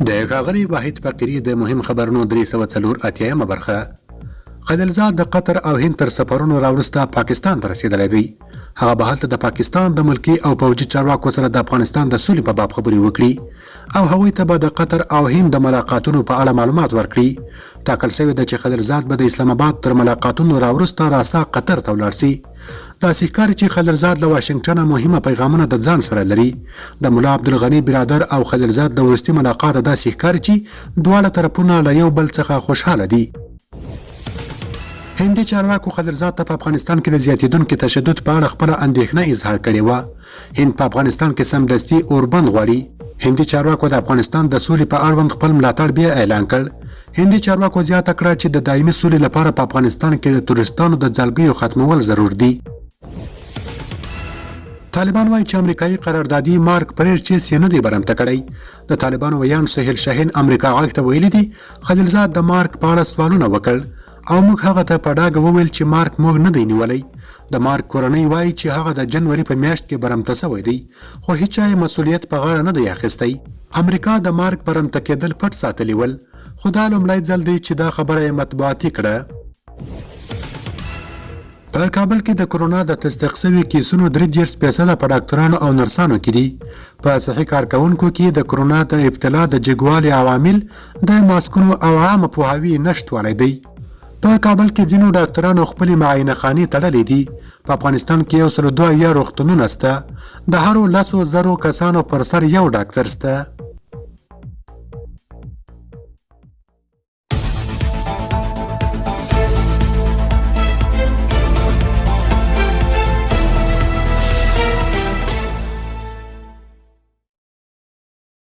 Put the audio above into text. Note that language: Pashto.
د ښاغلي واحد فقیري د مهم خبرونو 304 برخه. خلیلزاد د قطر او هند تر سفرونو راوروسته پاکستان ته رسیدلی دی. هغه به هلته د پاکستان د ملکي او پوځي چارواکو سره د افغانستان د سولې په باب خبرې وکړي او هغوی ته به د قطر او هند د ملاقاتونو په اړه معلومات ورکړي. ټاکل شوې ده چې خلیلزاد به د اسلام آباد تر ملاقاتونو راوروسته راسا قطر ته ولاړ شي. داسې ښکاري چې خلیلزاد له واشنګټنه مهمه پیغامونه د ځان سره لري. د ملا عبدالغني برادر او خلیلزاد د وروستي ملاقات داسې ښکاري چې دواړه طرفونه له یو بل څخه خوشحاله دي. هندي چارواکو خلیلزاد ته په افغانستان کې د زیاتېدونکي تشدد په اړه خپله اندېښنه اظهار کړې وه. هند په افغانستان کې سمدستي اوربند غواړي. هندي چارواکو د افغانستان د سولې په اړوند خپل ملاتړ بیا اعلان کړ. هندي چارواکو زیاته کړه چې د دایمي سولې لپاره په افغانستان کې د تورستانو د ځالګیو ختمول ضرور دي. طالبان وایي چې امریکایي قراردادي مارک پریرچیس یې نه دی برمته کړی. د طالبانو ویان سهیل شاهین امریکا غږ ته ویلي دي خلیلزاد د مارک په اړه سوالونه وکړ او موږ هغه ته په ډاګه وویل چې مارک موږ نه دی نیولی. د مارک کورنۍ وایي چې هغه د جنوري په میاشت کې برمته شوی دی خو هیچا یې مسؤلیت په غاړه نه دی اخیستی. امریکا د مارک برمته کېدل پټ ساتلی ول خو دا لومړی ځل دی چې دا خبره یې مطبوعاتي کړه. په کابل کې د کرونا د تصدیق شوي کیسونو 33% په ډاکټرانو او نرسانو کې دي. په صحي کارکوونکو کې د کرونا د ابتلا د جګوالي عوامل د ماسکونو او عامه پوهاوي نشتوالی دی. په کابل کې ځینو ډاکټرانو خپلې معاینه خانې تړلې دي. په افغانستان کې 102 روغتونونه شته. د هرو 10,000 کسانو پر سر یو ډاکټر شته.